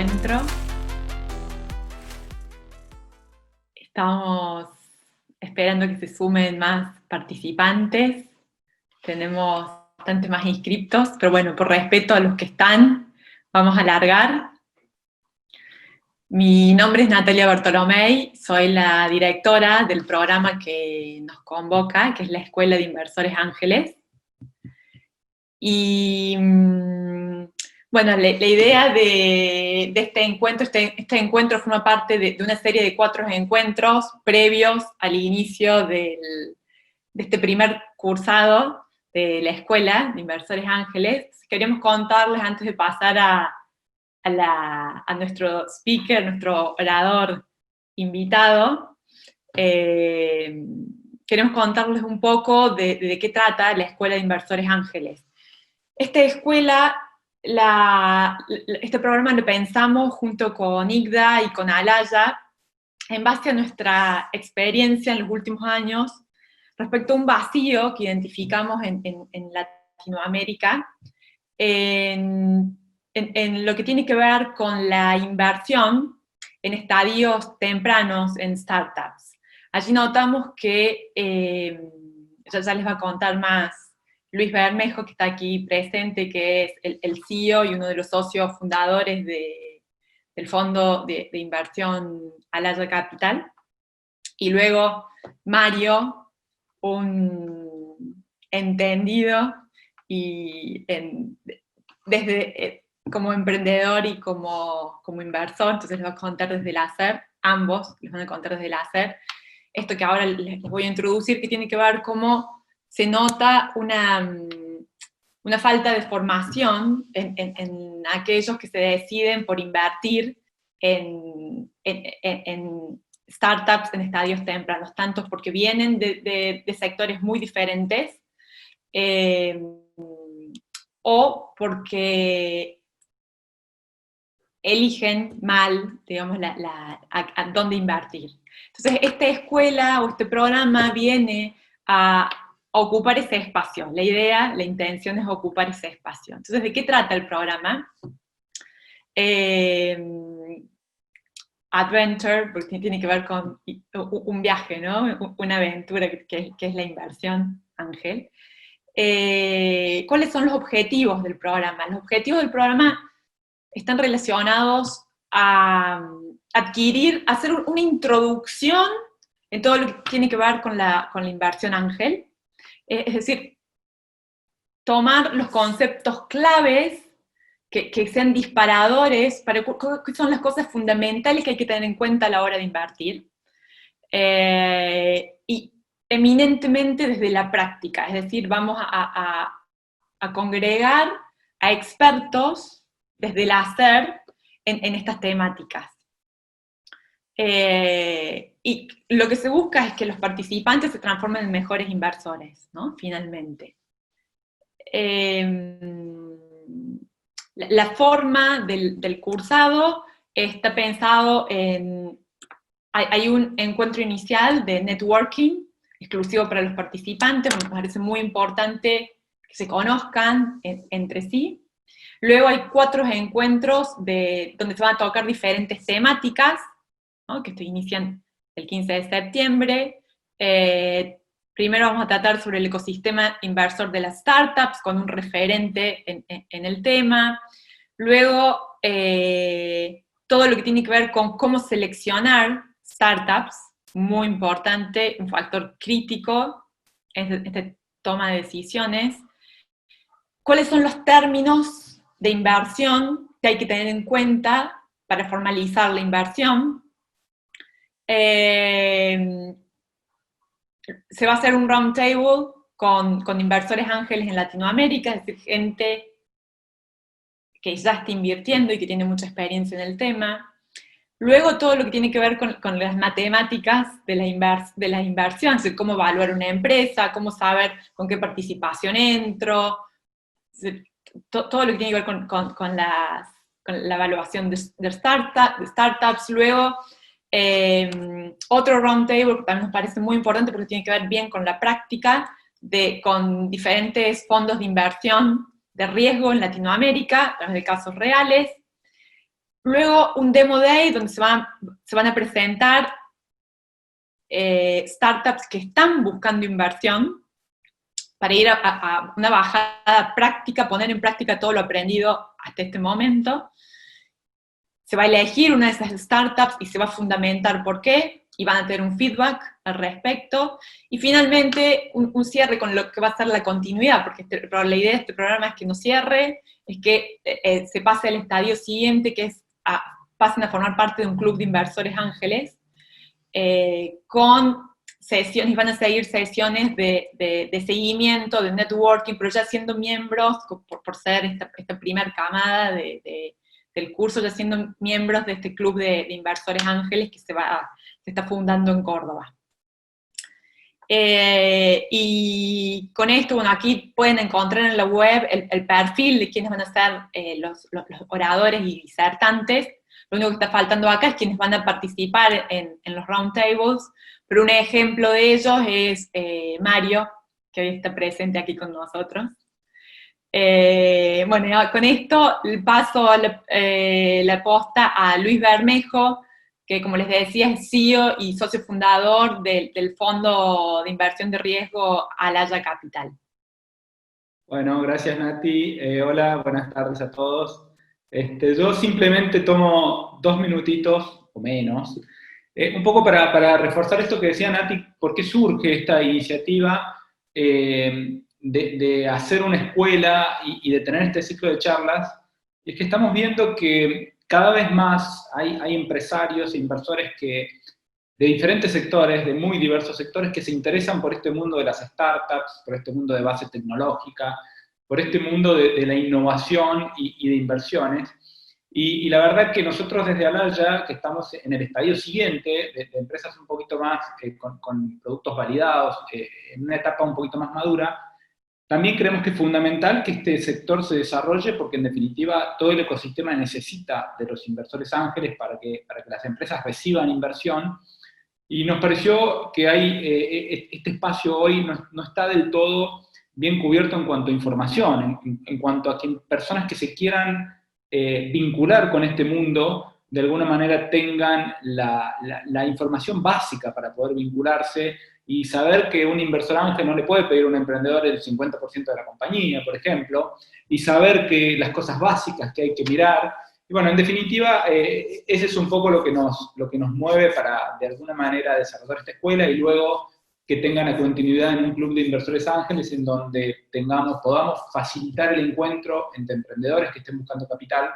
encuentro. Estamos esperando que se sumen más participantes. Tenemos bastante más inscriptos, pero bueno, por respeto a los que están, vamos a alargar. Mi nombre es Natalia Bartolomei, soy la directora del programa que nos convoca, que es la Escuela de Inversores Ángeles. Y bueno, la idea de este encuentro, este encuentro forma parte de una serie de 4 encuentros previos al inicio de este primer cursado de la Escuela de Inversores Ángeles. Queremos contarles, antes de pasar a nuestro speaker, nuestro orador invitado, queremos contarles un poco de qué trata la Escuela de Inversores Ángeles. Esta escuela, este programa lo pensamos junto con IGDA y con Alaya, en base a nuestra experiencia en los últimos años, respecto a un vacío que identificamos en Latinoamérica, en lo que tiene que ver con la inversión en estadios tempranos en startups. Allí notamos que, ya les va a contar más Luis Bermejo, que está aquí presente, que es el CEO y uno de los socios fundadores del fondo de inversión Alaya Capital, y luego Mario, un entendido y desde como emprendedor y como inversor, entonces les va a contar desde el hacer, ambos les van a contar desde el hacer, esto que ahora les voy a introducir, que tiene que ver cómo se nota una falta de formación en aquellos que se deciden por invertir en startups en estadios tempranos, tanto porque vienen de sectores muy diferentes, o porque eligen mal, digamos, a dónde invertir. Entonces, esta escuela o este programa viene a ocupar ese espacio. La idea, la intención es ocupar ese espacio. Entonces, ¿de qué trata el programa? Adventure, porque tiene que ver con un viaje, ¿no? Una aventura que es la inversión, Ángel. ¿Cuáles son los objetivos del programa? Los objetivos del programa están relacionados a hacer una introducción en todo lo que tiene que ver con la inversión Ángel. Es decir, tomar los conceptos claves que sean disparadores para qué son las cosas fundamentales que hay que tener en cuenta a la hora de invertir. Y eminentemente desde la práctica, es decir, vamos a congregar a expertos desde el hacer en estas temáticas. Y lo que se busca es que los participantes se transformen en mejores inversores, ¿no? Finalmente. La forma del cursado está pensado en... Hay un encuentro inicial de networking exclusivo para los participantes, me parece muy importante que se conozcan entre sí. Luego hay 4 encuentros donde se van a tocar diferentes temáticas, ¿no? Que se inician el 15 de septiembre. Primero vamos a tratar sobre el ecosistema inversor de las startups, con un referente en el tema. Luego, todo lo que tiene que ver con cómo seleccionar startups, muy importante, un factor crítico en esta toma de decisiones. ¿Cuáles son los términos de inversión que hay que tener en cuenta para formalizar la inversión? Se va a hacer un roundtable con inversores ángeles en Latinoamérica, es decir, gente que ya está invirtiendo y que tiene mucha experiencia en el tema. Luego todo lo que tiene que ver con las matemáticas de la inversión, es decir, cómo evaluar una empresa, cómo saber con qué participación entro, todo lo que tiene que ver con la evaluación de startups. Luego, otro roundtable que también nos parece muy importante porque tiene que ver bien con la práctica, con diferentes fondos de inversión de riesgo en Latinoamérica, a través de casos reales. Luego un Demo Day donde se van a presentar startups que están buscando inversión para ir a una bajada práctica, poner en práctica todo lo aprendido hasta este momento. Se va a elegir una de esas startups y se va a fundamentar por qué, y van a tener un feedback al respecto. Y finalmente, un cierre con lo que va a ser la continuidad, porque la idea de este programa es que no cierre, es que se pase al estadio siguiente, que es pasen a formar parte de un club de inversores ángeles, con sesiones, van a seguir sesiones de seguimiento, de networking, pero ya siendo miembros, por ser esta primera camada del curso, ya siendo miembros de este club de inversores ángeles que se está fundando en Córdoba. Y con esto, bueno, aquí pueden encontrar en la web el perfil de quienes van a ser los oradores y disertantes. Lo único que está faltando acá es quienes van a participar en los roundtables, pero un ejemplo de ellos es Mario, que hoy está presente aquí con nosotros. Bueno, con esto paso la posta a Luis Bermejo, que como les decía es CEO y socio fundador del fondo de inversión de riesgo Alaya Capital. Bueno, gracias Nati. Hola, buenas tardes a todos. Yo simplemente tomo 2 minutitos o menos, un poco para reforzar esto que decía Nati, por qué surge esta iniciativa de hacer una escuela y de tener este ciclo de charlas. Y es que estamos viendo que cada vez más hay empresarios e inversores de diferentes sectores, de muy diversos sectores, que se interesan por este mundo de las startups, por este mundo de base tecnológica, por este mundo de la innovación y de inversiones. Y la verdad que nosotros desde Alaya, que estamos en el estadio siguiente, de empresas un poquito más con productos validados, en una etapa un poquito más madura, también creemos que es fundamental que este sector se desarrolle porque en definitiva todo el ecosistema necesita de los inversores ángeles para que las empresas reciban inversión. Y nos pareció que este espacio hoy no está del todo bien cubierto en cuanto a información, en cuanto a que personas que se quieran vincular con este mundo, de alguna manera tengan la información básica para poder vincularse y saber que un inversor ángel no le puede pedir a un emprendedor el 50% de la compañía, por ejemplo, y saber que las cosas básicas que hay que mirar. Y bueno, en definitiva, ese es un poco lo que nos mueve para, de alguna manera, desarrollar esta escuela y luego que tengan la continuidad en un club de inversores ángeles en donde podamos facilitar el encuentro entre emprendedores que estén buscando capital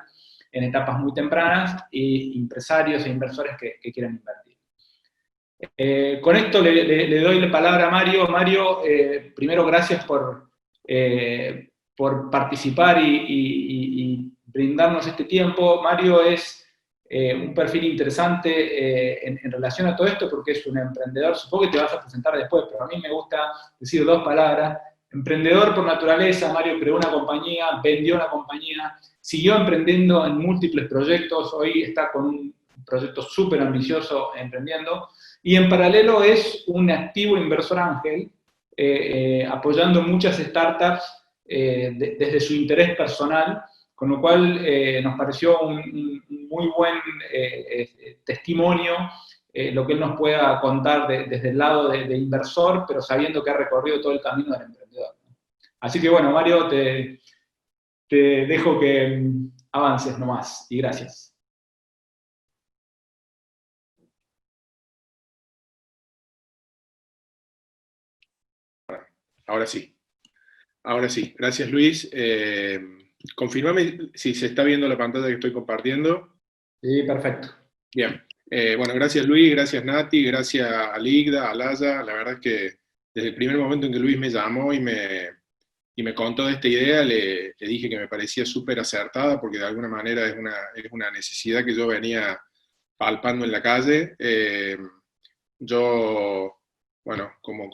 en etapas muy tempranas y empresarios e inversores que quieran invertir. Con esto le doy la palabra a Mario. Mario, primero gracias por participar y brindarnos este tiempo. Mario es un perfil interesante en relación a todo esto porque es un emprendedor, supongo que te vas a presentar después, pero a mí me gusta decir 2 palabras. Emprendedor por naturaleza. Mario creó una compañía, vendió una compañía, siguió emprendiendo en múltiples proyectos, hoy está con un proyecto súper ambicioso emprendiendo, y en paralelo es un activo inversor ángel, apoyando muchas startups desde su interés personal, con lo cual nos pareció un muy buen testimonio lo que él nos pueda contar desde el lado de inversor, pero sabiendo que ha recorrido todo el camino del emprendedor. Así que bueno, Mario, te dejo que avances nomás, y gracias. Ahora sí. Ahora sí. Gracias, Luis. Confírmame si se está viendo la pantalla que estoy compartiendo. Sí, perfecto. Bien. Bueno, gracias Luis, gracias Nati, gracias a Ligda, a Alaya. La verdad es que desde el primer momento en que Luis me llamó y me contó de esta idea, le dije que me parecía súper acertada porque de alguna manera es una necesidad que yo venía palpando en la calle. Yo, bueno, como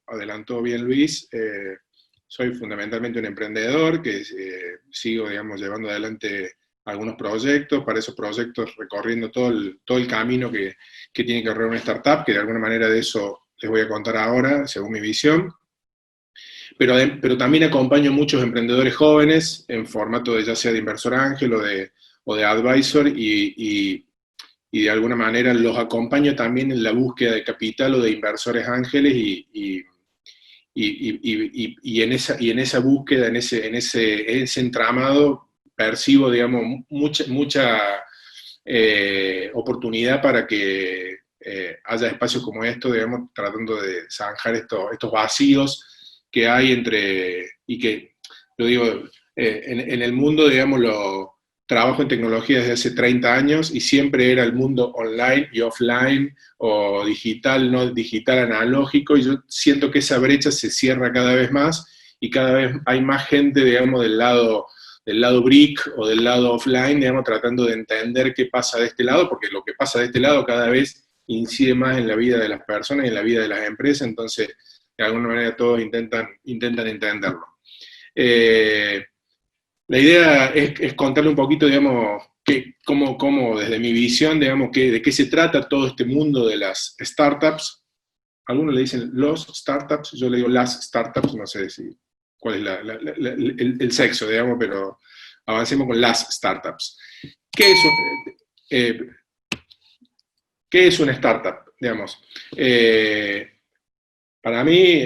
adelantó bien Luis, soy fundamentalmente un emprendedor que sigo, digamos, llevando adelante algunos proyectos, para esos proyectos recorriendo todo el camino que tiene que recorrer una startup, que de alguna manera de eso les voy a contar ahora, según mi visión. Pero también acompaño muchos emprendedores jóvenes en formato de ya sea de inversor ángel o de advisor y de alguna manera los acompaño también en la búsqueda de capital o de inversores ángeles y en esa búsqueda, en ese entramado, percibo, digamos, mucha oportunidad para que haya espacios como estos, digamos, tratando de zanjar estos vacíos que hay y que, lo digo, en el mundo, digamos, trabajo en tecnología desde hace 30 años y siempre era el mundo online y offline, o digital, no digital, analógico, y yo siento que esa brecha se cierra cada vez más y cada vez hay más gente, digamos, del lado brick o del lado offline, digamos, tratando de entender qué pasa de este lado, porque lo que pasa de este lado cada vez incide más en la vida de las personas y en la vida de las empresas, entonces, de alguna manera todos intentan entenderlo. La idea es contarle un poquito, digamos, cómo desde mi visión, digamos, de qué se trata todo este mundo de las startups. Algunos le dicen los startups, yo le digo las startups, no sé cuál es el sexo, digamos, pero avancemos con las startups. ¿Qué es una startup, digamos? Para mí,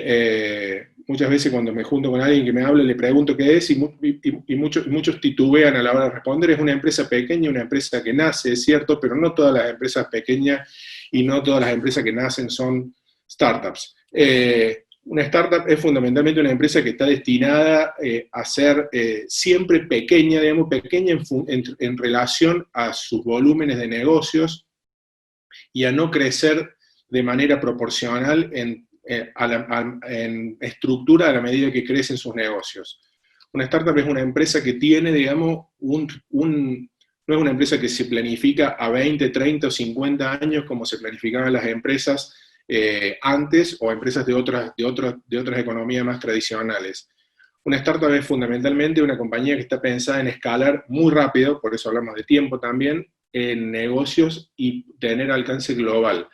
muchas veces cuando me junto con alguien que me habla, le pregunto qué es, y muchos titubean a la hora de responder. Es una empresa pequeña, una empresa que nace, es cierto, pero no todas las empresas pequeñas y no todas las empresas que nacen son startups. Una startup es fundamentalmente una empresa que está destinada a ser siempre pequeña, digamos, pequeña en relación a sus volúmenes de negocios y a no crecer de manera proporcional en estructura a la medida que crecen sus negocios. Una startup es una empresa que tiene, digamos, no es una empresa que se planifica a 20, 30 o 50 años como se planificaban las empresas antes, o empresas de otras economías más tradicionales. Una startup es fundamentalmente una compañía que está pensada en escalar muy rápido, por eso hablamos de tiempo también, en negocios y tener alcance global.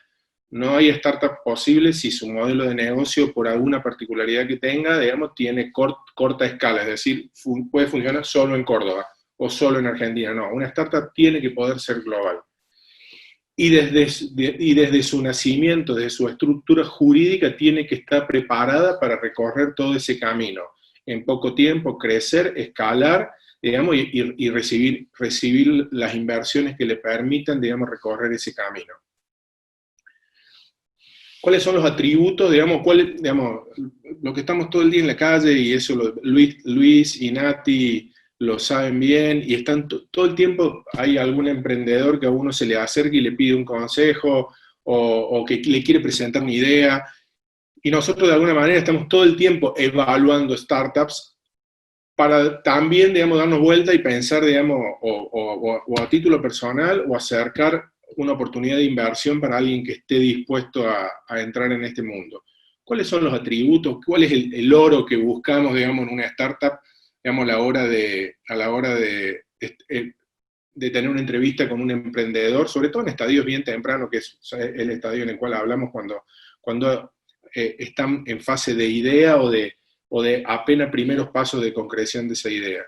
No hay startup posible si su modelo de negocio, por alguna particularidad que tenga, digamos, tiene corta escala, es decir, puede funcionar solo en Córdoba o solo en Argentina. No, una startup tiene que poder ser global. Y desde su nacimiento, desde su estructura jurídica, tiene que estar preparada para recorrer todo ese camino. En poco tiempo, crecer, escalar, digamos, y recibir las inversiones que le permitan, digamos, recorrer ese camino. ¿Cuáles son los atributos, digamos, lo que estamos todo el día en la calle, y eso Luis y Nati lo saben bien, y están todo el tiempo, hay algún emprendedor que a uno se le acerca y le pide un consejo, o que le quiere presentar una idea, y nosotros de alguna manera estamos todo el tiempo evaluando startups para también, digamos, darnos vuelta y pensar, digamos, o a título personal, o acercar una oportunidad de inversión para alguien que esté dispuesto a entrar en este mundo. ¿Cuáles son los atributos? ¿Cuál es el oro que buscamos, digamos, en una startup, digamos, a la hora de tener una entrevista con un emprendedor, sobre todo en estadios bien tempranos, que es el estadio en el cual hablamos cuando están en fase de idea o de apenas primeros pasos de concreción de esa idea?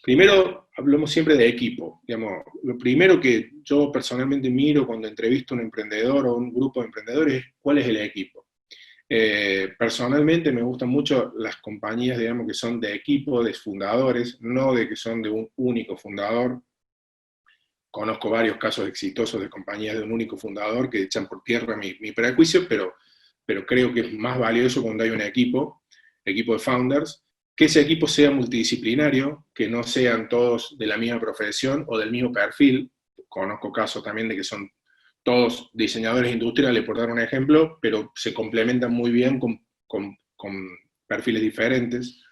Primero, hablamos siempre de equipo. Digamos, lo primero que yo personalmente miro cuando entrevisto a un emprendedor o un grupo de emprendedores es cuál es el equipo. Personalmente me gustan mucho las compañías, digamos, que son de equipo, de fundadores, no de que son de un único fundador. Conozco varios casos exitosos de compañías de un único fundador que echan por tierra mi prejuicio, pero creo que es más valioso cuando hay un equipo de founders, que ese equipo sea multidisciplinario, que no sean todos de la misma profesión o del mismo perfil. Conozco casos también de que son todos diseñadores industriales, por dar un ejemplo, pero se complementan muy bien con perfiles diferentes.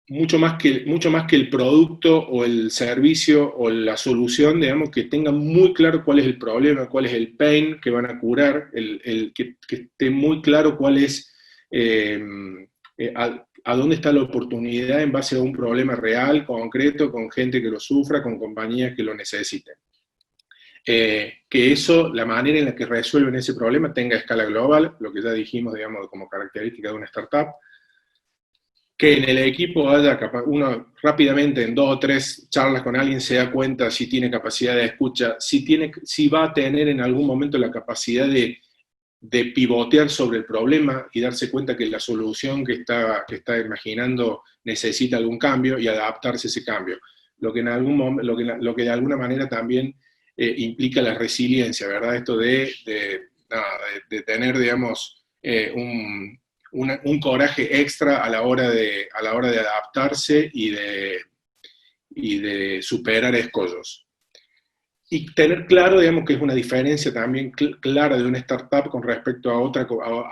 Mucho más que el producto o el servicio o la solución, digamos, que tengan muy claro cuál es el problema, cuál es el pain que van a curar, que esté muy claro cuál es, a dónde está la oportunidad en base a un problema real, concreto, con gente que lo sufra, con compañías que lo necesiten. Que eso, la manera en la que resuelven ese problema, tenga escala global, lo que ya dijimos, digamos, como característica de una startup, que en el equipo haya uno rápidamente en 2 o 3 charlas con alguien se da cuenta si tiene capacidad de escucha, si va a tener en algún momento la capacidad de pivotear sobre el problema y darse cuenta que la solución que está imaginando necesita algún cambio y adaptarse a ese cambio. Lo que de alguna manera también implica la resiliencia, ¿verdad? Esto de tener, digamos, un coraje extra a la hora de adaptarse y de superar escollos. Y tener claro, digamos, que es una diferencia también clara de una startup con respecto a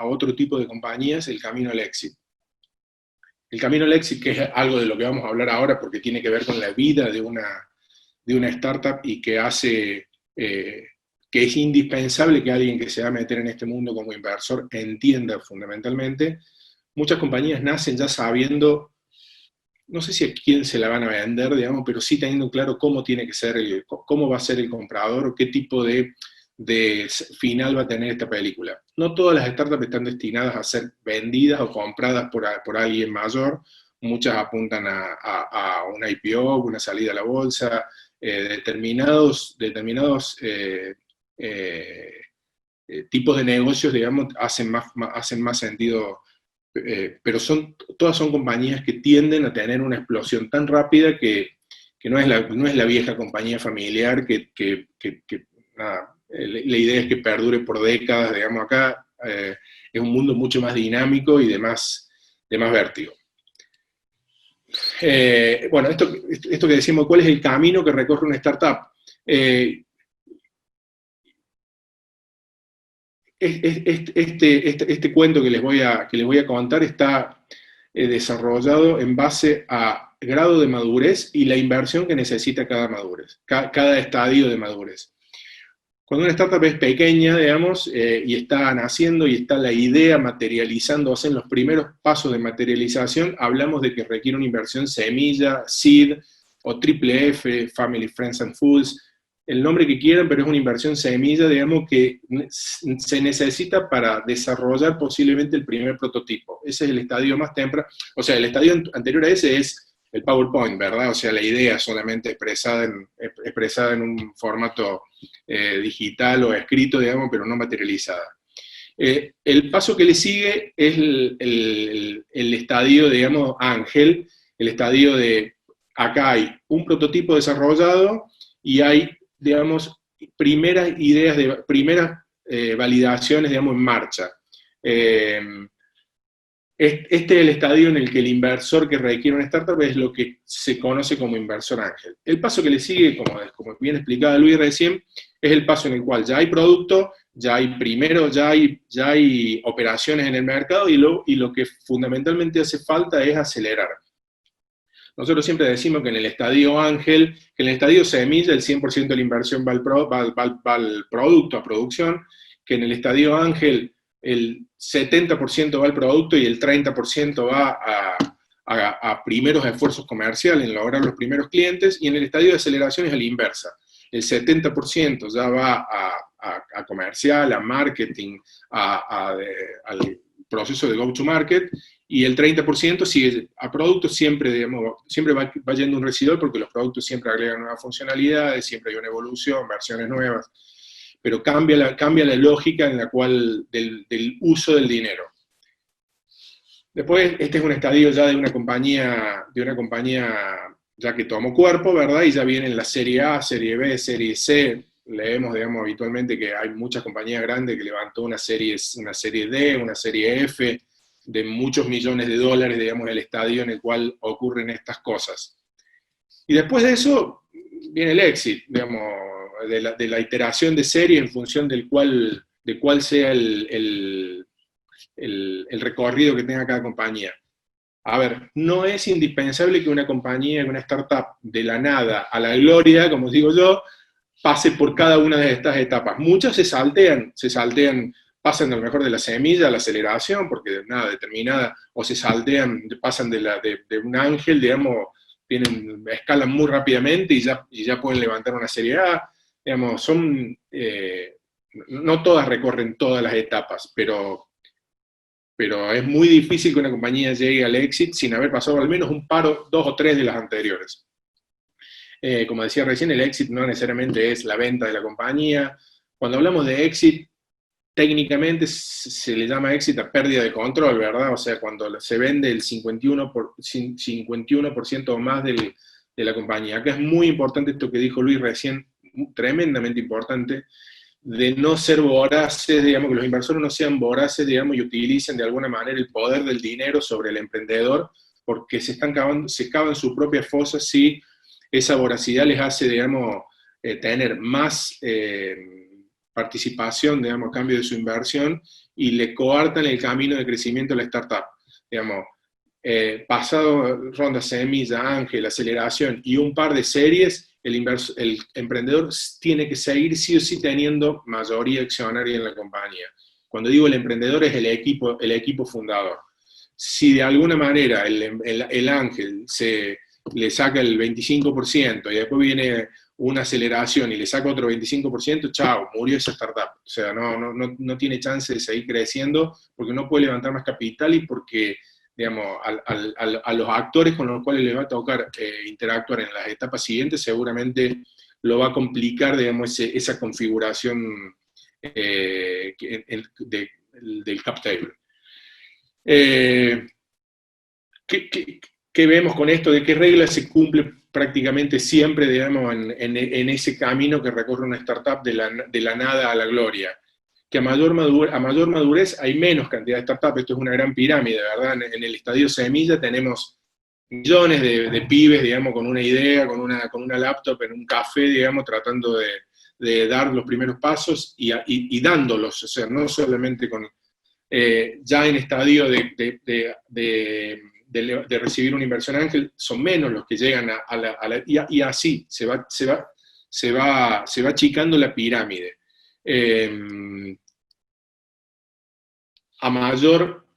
otro tipo de compañías, el camino al éxito. El camino al éxito, que es algo de lo que vamos a hablar ahora, porque tiene que ver con la vida de una startup y que hace, que es indispensable que alguien que se va a meter en este mundo como inversor entienda fundamentalmente. Muchas compañías nacen ya sabiendo, no sé si a quién se la van a vender, digamos, pero sí teniendo claro cómo tiene que ser, cómo va a ser el comprador, o qué tipo de final va a tener esta película. No todas las startups están destinadas a ser vendidas o compradas por alguien mayor, muchas apuntan a una IPO, una salida a la bolsa, determinados tipos de negocios, digamos, hacen más sentido, pero todas son compañías que tienden a tener una explosión tan rápida que no es la vieja compañía familiar que nada, la idea es que perdure por décadas, digamos. Acá es un mundo mucho más dinámico y de más vértigo. Bueno, esto que decimos, ¿cuál es el camino que recorre una startup? Este cuento que les voy a contar está desarrollado en base a grado de madurez y la inversión que necesita cada estadio de madurez. Cuando una startup es pequeña, digamos, y está naciendo y está la idea materializándose en los primeros pasos de materialización, hablamos de que requiere una inversión semilla, seed o triple F, Family, Friends and Fools, el nombre que quieran, pero es una inversión semilla, digamos, que se necesita para desarrollar posiblemente el primer prototipo. Ese es el estadio más temprano, o sea, el estadio anterior a ese es el PowerPoint, ¿verdad? O sea, la idea solamente expresada en un formato digital o escrito, digamos, pero no materializada. El paso que le sigue es el estadio, digamos, ángel, el estadio de, acá hay un prototipo desarrollado y hay, digamos, primeras validaciones, digamos, en marcha. Este es el estadio en el que el inversor que requiere una startup es lo que se conoce como inversor ángel. El paso que le sigue, como bien explicaba Luis recién, es el paso en el cual ya hay producto, ya hay operaciones en el mercado y lo que fundamentalmente hace falta es acelerar. Nosotros siempre decimos que en el estadio ángel, que en el estadio semilla, el 100% de la inversión va al producto, a producción, que en el estadio ángel el 70% va al producto y el 30% va a primeros esfuerzos comerciales, en lograr los primeros clientes, y en el estadio de aceleración es a la inversa. El 70% ya va a comercial, a marketing, al proceso de go-to-market, y el 30% sigue a productos, siempre, digamos, siempre va yendo un residual porque los productos siempre agregan nuevas funcionalidades, siempre hay una evolución, versiones nuevas, pero cambia la lógica en la cual del uso del dinero. Después, este es un estadio ya de una compañía ya que tomó cuerpo, ¿verdad? Y ya vienen la serie A, serie B, serie C. Leemos, digamos, habitualmente que hay muchas compañías grandes que levantó una serie D, una serie F, de muchos millones de dólares, digamos, el estadio en el cual ocurren estas cosas. Y después de eso viene el exit, digamos, de la iteración de serie en función de cuál sea el recorrido que tenga cada compañía. A ver, no es indispensable que una compañía, que una startup, de la nada a la gloria, como digo yo, pase por cada una de estas etapas. Muchas se saltean, pasan a lo mejor de la semilla a la aceleración, porque nada, determinada, o se saltean, pasan de un ángel, digamos, escalan muy rápidamente y ya pueden levantar una serie A, digamos, no todas recorren todas las etapas, pero pero es muy difícil que una compañía llegue al éxito sin haber pasado al menos un paro, 2 o 3 de las anteriores. Como decía recién, el éxito no necesariamente es la venta de la compañía. Cuando hablamos de éxito, técnicamente se le llama éxito a pérdida de control, ¿verdad? O sea, cuando se vende el 51% o más de la compañía. Acá es muy importante esto que dijo Luis recién, tremendamente importante, de no ser voraces, digamos, que los inversores no sean voraces, digamos, y utilicen de alguna manera el poder del dinero sobre el emprendedor, porque se cavan su propia fosa si esa voracidad les hace, digamos, tener más participación, digamos, a cambio de su inversión, y le coartan el camino de crecimiento de la startup. Digamos, pasado ronda semilla, ángel, aceleración y un par de series, el emprendedor tiene que seguir sí o sí teniendo mayoría accionaria en la compañía. Cuando digo el emprendedor es el equipo fundador. Si de alguna manera el ángel le saca el 25% y después viene una aceleración y le saca otro 25%, chao, murió esa startup. O sea, no tiene chance de seguir creciendo porque no puede levantar más capital y porque, digamos, a los actores con los cuales les va a tocar interactuar en las etapas siguientes, seguramente lo va a complicar, digamos, esa configuración del cap table. ¿Qué vemos con esto? ¿De qué reglas se cumple prácticamente siempre, digamos, en ese camino que recorre una startup de la nada a la gloria? Que a mayor madurez hay menos cantidad de startups. Esto es una gran pirámide, ¿verdad? En el estadio semilla tenemos millones de pibes, digamos, con una idea, con una laptop, en un café, digamos, tratando de dar los primeros pasos y dándolos, o sea, no solamente con ya en estadio de recibir una inversión ángel, son menos los que llegan y así se va achicando la pirámide. A mayor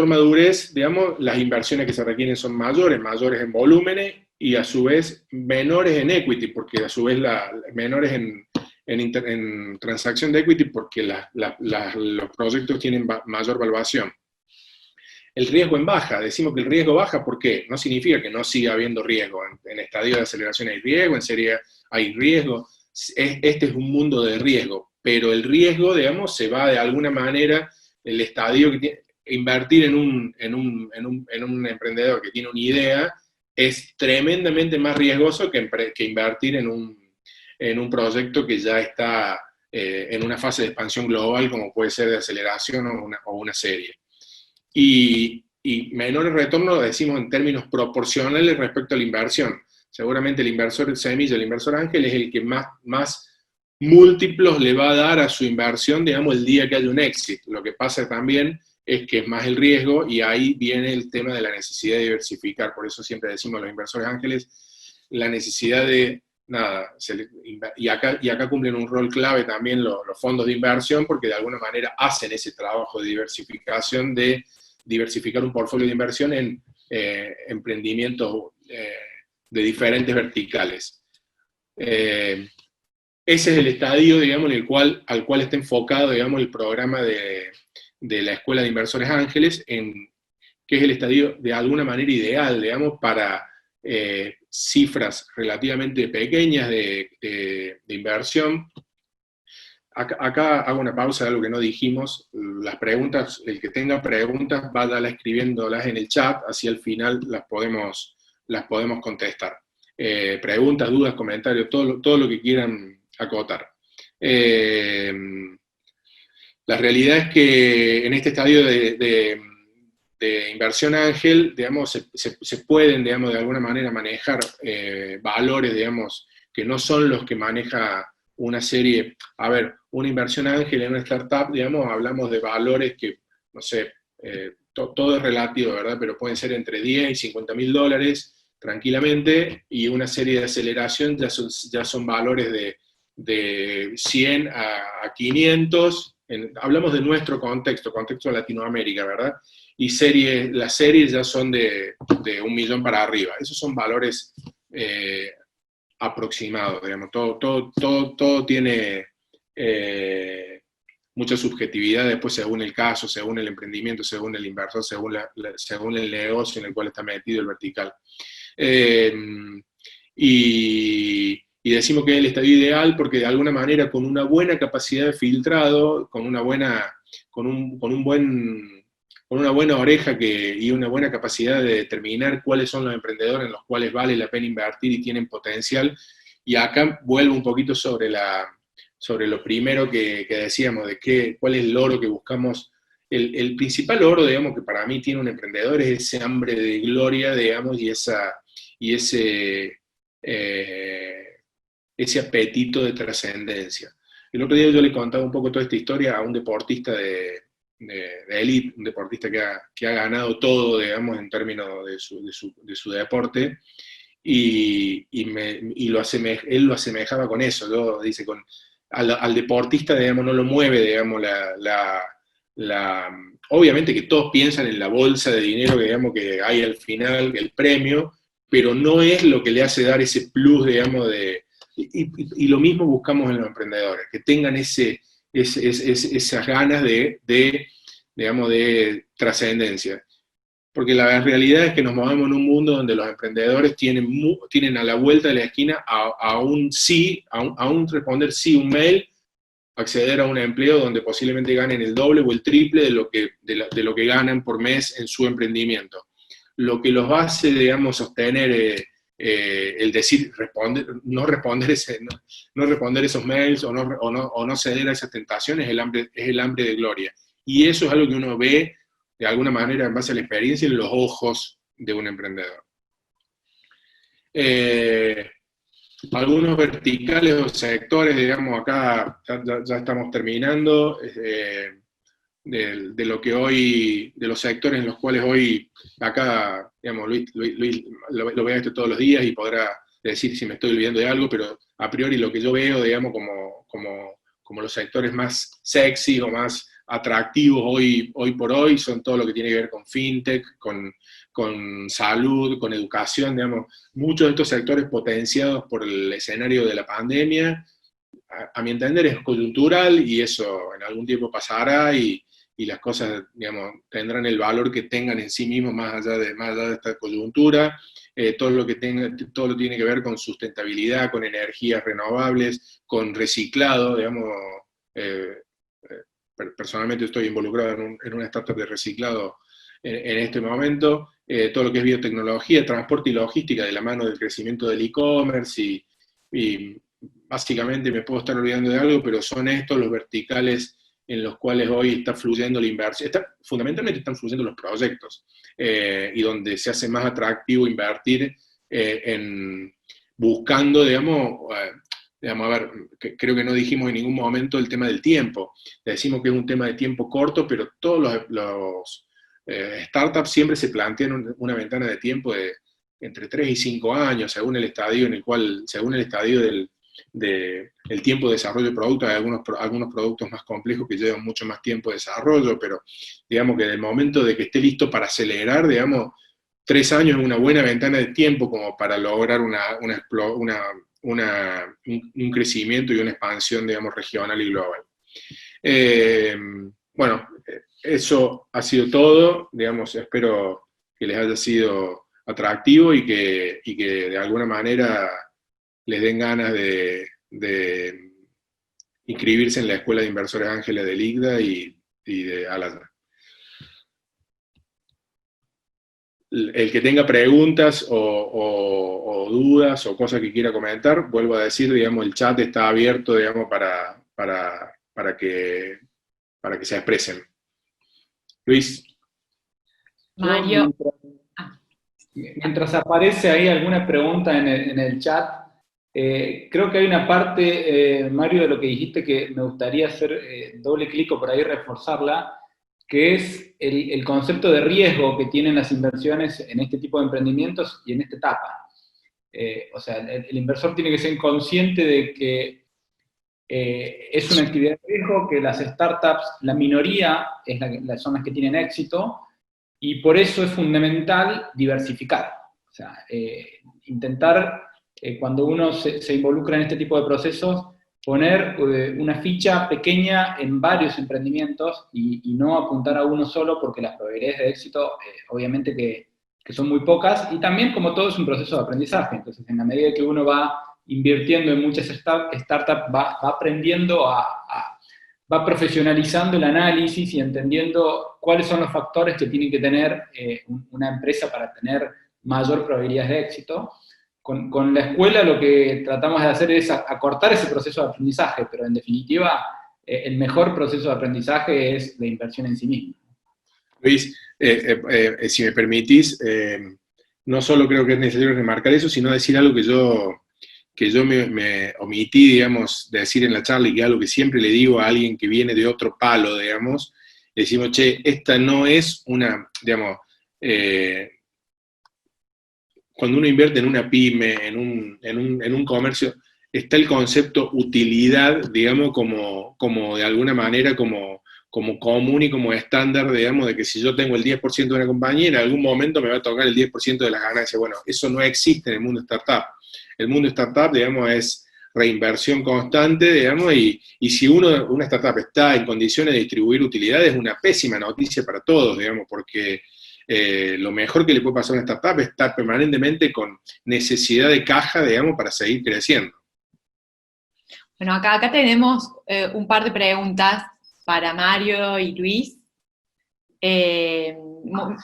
madurez, digamos, las inversiones que se requieren son mayores en volúmenes y a su vez menores en equity, porque a su vez menores en transacción de equity, porque los proyectos tienen mayor valuación. El riesgo en baja, decimos que el riesgo baja, ¿por qué? No significa que no siga habiendo riesgo. En estadio de aceleración hay riesgo, en serie hay riesgo. Este es un mundo de riesgo, pero el riesgo, digamos, se va de alguna manera, el estadio que tiene, invertir en un emprendedor que tiene una idea es tremendamente más riesgoso que invertir en un proyecto que ya está en una fase de expansión global, como puede ser de aceleración o una serie. Y menores retornos, decimos en términos proporcionales respecto a la inversión. Seguramente el inversor semilla, el inversor ángel, es el que más múltiplos le va a dar a su inversión, digamos, el día que haya un éxito. Lo que pasa también es que es más el riesgo, y ahí viene el tema de la necesidad de diversificar. Por eso siempre decimos a los inversores ángeles la necesidad de, y acá cumplen un rol clave también los fondos de inversión, porque de alguna manera hacen ese trabajo de diversificación, de diversificar un portfolio de inversión en emprendimientos de diferentes verticales. Ese es el estadio, digamos, al cual está enfocado, digamos, el programa de la Escuela de Inversores Ángeles, que es el estadio de alguna manera ideal, digamos, para cifras relativamente pequeñas de inversión. Acá hago una pausa de algo que no dijimos. Las preguntas, el que tenga preguntas, vaya escribiéndolas en el chat, así al final las podemos contestar. Preguntas, dudas, comentarios, todo lo que quieran acotar. La realidad es que en este estadio de inversión ángel, digamos, se pueden, digamos, de alguna manera manejar valores, digamos, que no son los que maneja una serie. A ver, una inversión ángel en una startup, digamos, hablamos de valores que, no sé, todo es relativo, ¿verdad? Pero pueden ser entre 10 y 50 mil dólares tranquilamente, y una serie de aceleración ya son valores de 100 a 500, hablamos de nuestro contexto de Latinoamérica, ¿verdad? Y las series ya son de 1 millón para arriba. Esos son valores aproximados, digamos. Todo tiene mucha subjetividad después según el caso, según el emprendimiento, según el inversor, según el negocio en el cual está metido el vertical. Y decimos que es el estadio ideal porque de alguna manera con una buena capacidad de filtrado, con una buena oreja y una buena capacidad de determinar cuáles son los emprendedores en los cuales vale la pena invertir y tienen potencial. Y acá vuelvo un poquito sobre lo primero que decíamos, de cuál es el oro que buscamos. El principal oro, digamos, que para mí tiene un emprendedor es ese hambre de gloria, digamos, y ese apetito de trascendencia. El otro día yo le contaba un poco toda esta historia a un deportista de élite, un deportista que ha ganado todo, digamos, en términos de su deporte, y él lo asemejaba con eso, dice, al deportista, digamos, no lo mueve, digamos, obviamente que todos piensan en la bolsa de dinero digamos, que hay al final, el premio, pero no es lo que le hace dar ese plus, digamos, y lo mismo buscamos en los emprendedores, que tengan esas ganas digamos, de trascendencia. Porque la realidad es que nos movemos en un mundo donde los emprendedores tienen a la vuelta de la esquina a un responder sí, un mail, acceder a un empleo donde posiblemente ganen el doble o el triple de lo que ganan por mes en su emprendimiento. Lo que los hace, digamos, sostener el decir, no responder esos mails o no ceder a esas tentaciones es el hambre de gloria. Y eso es algo que uno ve, de alguna manera, en base a la experiencia, en los ojos de un emprendedor. Algunos verticales o sectores, digamos, acá ya estamos terminando, de los sectores en los cuales hoy, acá, digamos, Luis lo ve esto todos los días y podrá decir si me estoy olvidando de algo, pero a priori lo que yo veo, digamos, como los sectores más sexy o más atractivos hoy por hoy son todo lo que tiene que ver con fintech, con salud, con educación, digamos, muchos de estos sectores potenciados por el escenario de la pandemia, a mi entender es coyuntural y eso en algún tiempo pasará y las cosas, digamos, tendrán el valor que tengan en sí mismos más allá de esta coyuntura. Todo lo tiene que ver con sustentabilidad, con energías renovables, con reciclado, digamos. Personalmente estoy involucrado en una startup de reciclado en este momento. Todo lo que es biotecnología, transporte y logística de la mano del crecimiento del e-commerce y básicamente me puedo estar olvidando de algo, pero son estos los verticales en los cuales hoy está fluyendo la inversión, fundamentalmente están fluyendo los proyectos, y donde se hace más atractivo invertir buscando, digamos, a ver, creo que no dijimos en ningún momento el tema del tiempo. Decimos que es un tema de tiempo corto, pero todos los startups siempre se plantean una ventana de tiempo de entre 3 y 5 años, según el estadio del tiempo de desarrollo de productos. Hay algunos productos más complejos que llevan mucho más tiempo de desarrollo, pero digamos que en el momento de que esté listo para acelerar, digamos, 3 años es una buena ventana de tiempo como para lograr un crecimiento y una expansión, digamos, regional y global. Bueno, eso ha sido todo, digamos, espero que les haya sido atractivo y que de alguna manera les den ganas de inscribirse en la Escuela de Inversores Ángeles de IGDA y de Al-Azhar. El que tenga preguntas o dudas o cosas que quiera comentar, vuelvo a decir, digamos, el chat está abierto, digamos, para que se expresen. Luis. Mario. Mientras aparece ahí alguna pregunta en el chat, creo que hay una parte, Mario, de lo que dijiste que me gustaría hacer doble clic o por ahí reforzarla, que es el concepto de riesgo que tienen las inversiones en este tipo de emprendimientos y en esta etapa. O sea, el inversor tiene que ser consciente de que es una actividad de riesgo, que las startups, la minoría son las que tienen éxito, y por eso es fundamental diversificar. O sea, intentar, cuando uno se involucra en este tipo de procesos, poner una ficha pequeña en varios emprendimientos y no apuntar a uno solo, porque las probabilidades de éxito obviamente que son muy pocas, y también como todo es un proceso de aprendizaje. Entonces, en la medida que uno va invirtiendo en muchas startups, va aprendiendo va profesionalizando el análisis y entendiendo cuáles son los factores que tiene que tener una empresa para tener mayor probabilidad de éxito. Con la escuela lo que tratamos de hacer es acortar ese proceso de aprendizaje, pero en definitiva el mejor proceso de aprendizaje es la inversión en sí misma. Luis, si me permitís, no solo creo que es necesario remarcar eso, sino decir algo que yo me omití, digamos, de decir en la charla, y que es algo que siempre le digo a alguien que viene de otro palo, digamos, le decimos, che, esta no es una, digamos, cuando uno invierte en una pyme, en un comercio, está el concepto utilidad, digamos, como de alguna manera, como común y como estándar, digamos, de que si yo tengo el 10% de una compañía, en algún momento me va a tocar el 10% de las ganancias. Bueno, eso no existe en el mundo startup. El mundo startup, digamos, es reinversión constante, digamos, y si una startup está en condiciones de distribuir utilidades, es una pésima noticia para todos, digamos, porque lo mejor que le puede pasar a una startup es estar permanentemente con necesidad de caja, digamos, para seguir creciendo. Bueno, acá tenemos un par de preguntas para Mario y Luis.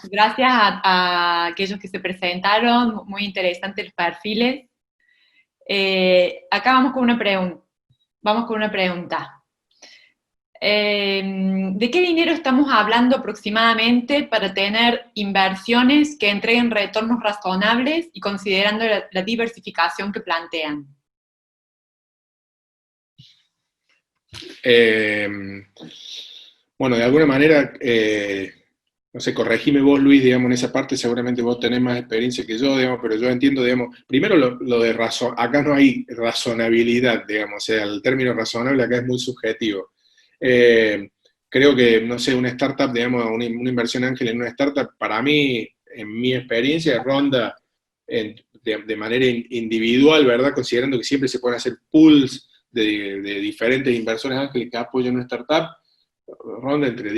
Gracias a aquellos que se presentaron, muy interesantes los perfiles. Acá vamos con una pregunta. ¿De qué dinero estamos hablando aproximadamente para tener inversiones que entreguen retornos razonables y considerando la diversificación que plantean? Bueno, de alguna manera, no sé, corregime vos, Luis, digamos, en esa parte seguramente vos tenés más experiencia que yo, digamos, pero yo entiendo, digamos, primero lo de razón, acá no hay razonabilidad, digamos, o sea, el término razonable acá es muy subjetivo. Creo que, no sé, una startup, digamos, una inversión ángel en una startup, para mí, en mi experiencia, ronda de manera individual, ¿verdad? Considerando que siempre se pueden hacer pools de diferentes inversores ángeles que apoyan una startup, ronda entre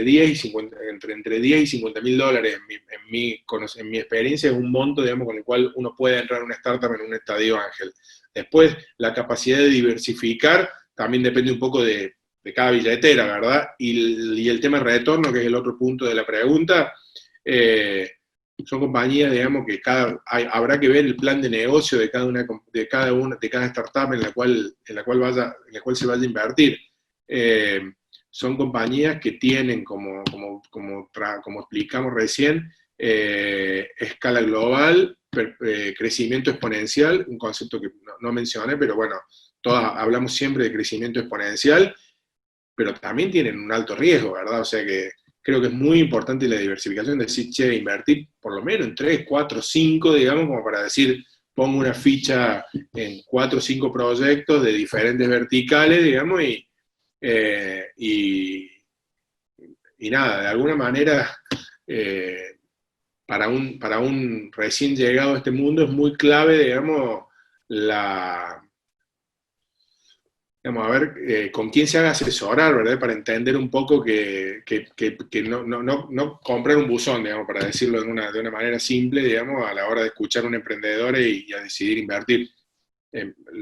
10 y 50 mil dólares en mi experiencia, es un monto, digamos, con el cual uno puede entrar en una startup en un estadio ángel. Después, la capacidad de diversificar también depende un poco de cada billetera, ¿verdad? Y el tema de retorno, que es el otro punto de la pregunta, son compañías, digamos, que habrá que ver el plan de negocio de cada startup en la cual se vaya a invertir. Son compañías que tienen, como explicamos recién, escala global, crecimiento exponencial, un concepto que no mencioné, pero bueno, todos hablamos siempre de crecimiento exponencial, pero también tienen un alto riesgo, ¿verdad? O sea que creo que es muy importante la diversificación, de decir, che, invertir por lo menos en 3, 4, 5, digamos, como para decir, pongo una ficha en 4 o 5 proyectos de diferentes verticales, digamos, y nada, de alguna manera, para un recién llegado a este mundo es muy clave, digamos, a ver, con quién se haga asesorar, ¿verdad? Para entender un poco que no comprar un buzón, digamos, para decirlo de una manera simple, digamos, a la hora de escuchar a un emprendedor y a decidir invertir.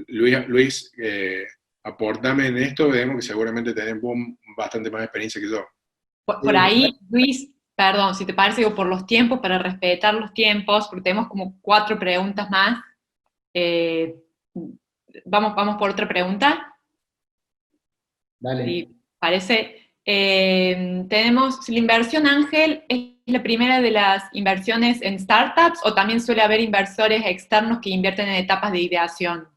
Luis, aportame en esto, digamos, que seguramente tenés bastante más experiencia que yo. Por ahí, Luis, perdón, si te parece, digo, por los tiempos, para respetar los tiempos, porque tenemos como 4 preguntas más. Vamos por otra pregunta. Dale. Sí, parece. Tenemos, si la inversión ángel es la primera de las inversiones en startups, o también suele haber inversores externos que invierten en etapas de ideación.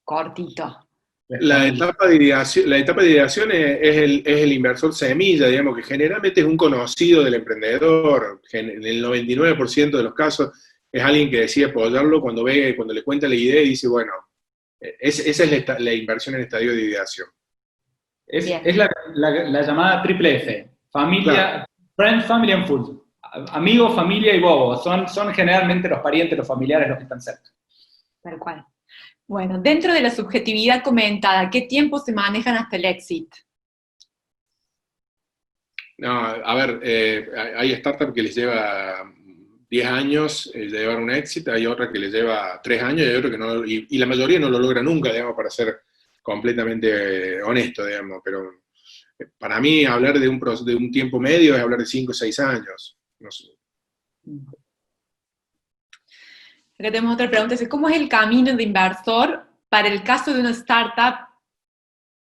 Cortito. La etapa de ideación es el inversor semilla, digamos, que generalmente es un conocido del emprendedor. En el 99% de los casos es alguien que decide apoyarlo cuando le cuenta la idea y dice, bueno, esa es la inversión en estadio de ideación. Es la llamada triple F. Familia, claro. Friends, Family and Fools. Amigos, familia y bobo. Son generalmente los parientes, los familiares los que están cerca. Tal cual. Bueno, dentro de la subjetividad comentada, ¿qué tiempo se manejan hasta el exit? No, a ver, hay startups que les lleva 10 años llevar un éxito, hay otra que les lleva 3 años y hay otra que no, y la mayoría no lo logra nunca, digamos, para ser completamente honesto, digamos, pero para mí hablar de un tiempo medio es hablar de 5 o 6 años. No sé. Acá tenemos otra pregunta, dice, ¿cómo es el camino de inversor para el caso de una startup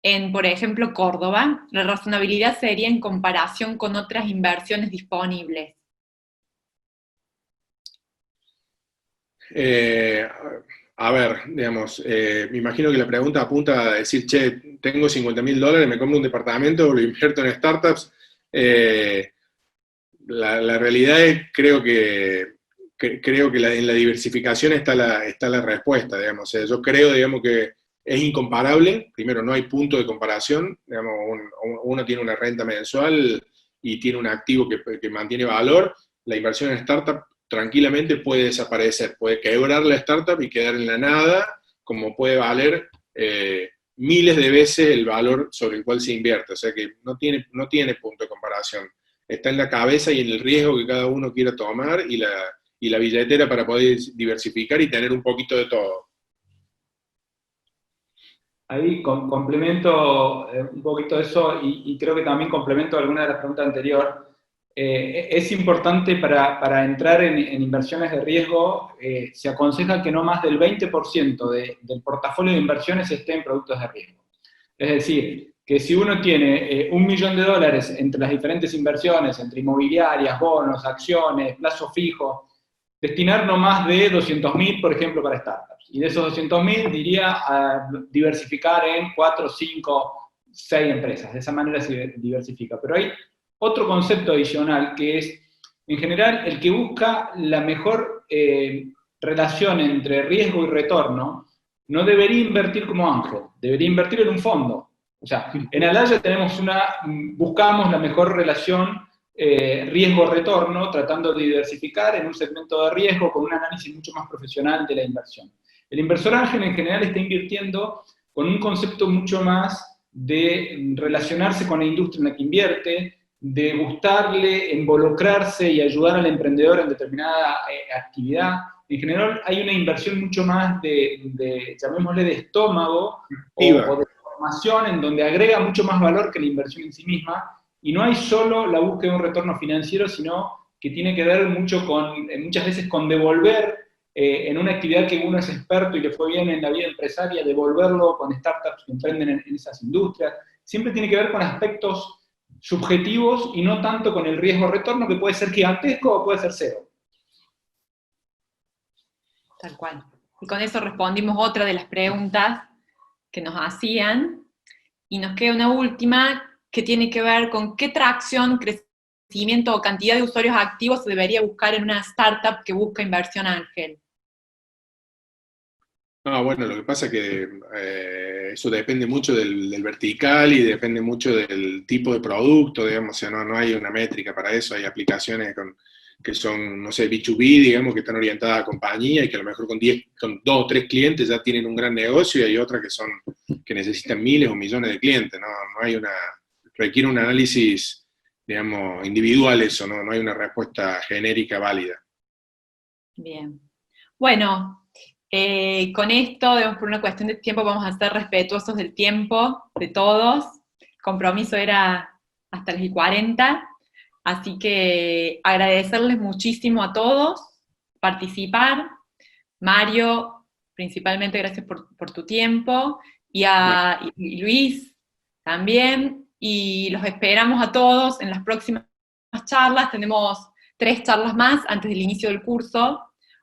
en, por ejemplo, Córdoba? La razonabilidad sería en comparación con otras inversiones disponibles. A ver, digamos, me imagino que la pregunta apunta a decir, che, tengo $50.000, me compro un departamento o lo invierto en startups. La realidad es, creo que en la diversificación está la respuesta, digamos. O sea, yo creo, digamos, que es incomparable. Primero, no hay punto de comparación. Digamos, uno tiene una renta mensual y tiene un activo que mantiene valor. La inversión en startup tranquilamente puede desaparecer, puede quebrar la startup y quedar en la nada, como puede valer miles de veces el valor sobre el cual se invierte. O sea que no tiene punto de comparación. Está en la cabeza y en el riesgo que cada uno quiera tomar y la billetera para poder diversificar y tener un poquito de todo. Ahí complemento un poquito eso y creo que también complemento alguna de las preguntas anteriores. Es importante para entrar en inversiones de riesgo, se aconseja que no más del 20% del portafolio de inversiones esté en productos de riesgo. Es decir, que si uno tiene $1 millón entre las diferentes inversiones, entre inmobiliarias, bonos, acciones, plazo fijo, destinar no más de 200.000, por ejemplo, para startups. Y de esos 200.000 diría a diversificar en 4, 5, 6 empresas. De esa manera se diversifica. Pero hay otro concepto adicional que es, en general, el que busca la mejor relación entre riesgo y retorno, no debería invertir como ángel, debería invertir en un fondo. O sea, en Alaya buscamos la mejor relación riesgo-retorno, tratando de diversificar en un segmento de riesgo con un análisis mucho más profesional de la inversión. El inversor ángel en general está invirtiendo con un concepto mucho más de relacionarse con la industria en la que invierte, de gustarle, involucrarse y ayudar al emprendedor en determinada actividad. En general hay una inversión mucho más llamémosle, de estómago o de formación, en donde agrega mucho más valor que la inversión en sí misma, y no hay solo la búsqueda de un retorno financiero, sino que tiene que ver mucho muchas veces con devolver en una actividad que uno es experto y le fue bien en la vida empresaria, devolverlo con startups que emprenden en esas industrias. Siempre tiene que ver con aspectos subjetivos y no tanto con el riesgo-retorno, que puede ser gigantesco o puede ser cero. Tal cual. Y con eso respondimos otra de las preguntas que nos hacían, y nos queda una última que tiene que ver con qué tracción, crecimiento o cantidad de usuarios activos se debería buscar en una startup que busca inversión ángel. Bueno, lo que pasa es que eso depende mucho del vertical y depende mucho del tipo de producto, digamos, o sea, no hay una métrica para eso, hay aplicaciones que son, no sé, B2B, digamos, que están orientadas a compañía y que a lo mejor con 2 o 3 clientes ya tienen un gran negocio, y hay otras que necesitan miles o millones de clientes, no hay requiere un análisis, digamos, individual eso, no hay una respuesta genérica válida. Bien. Bueno, con esto, por una cuestión de tiempo, vamos a ser respetuosos del tiempo de todos. El compromiso era hasta las 40, así que agradecerles muchísimo a todos, participar. Mario, principalmente gracias por tu tiempo, y Luis también, y los esperamos a todos en las próximas charlas. Tenemos 3 charlas más antes del inicio del curso.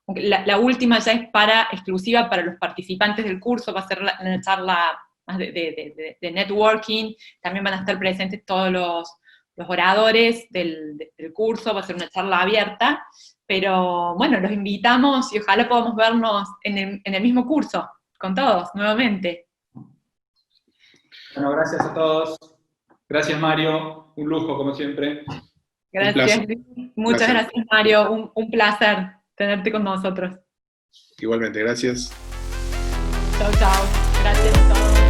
La última ya es exclusiva para los participantes del curso, va a ser una charla más de networking, también van a estar presentes todos los oradores del curso, va a ser una charla abierta, pero bueno, los invitamos y ojalá podamos vernos en el mismo curso, con todos, nuevamente. Bueno, gracias a todos. Gracias, Mario. Un lujo, como siempre. Gracias, Luis. Muchas gracias, Mario. Un placer tenerte con nosotros. Igualmente, gracias. Chao, chao. Gracias a todos.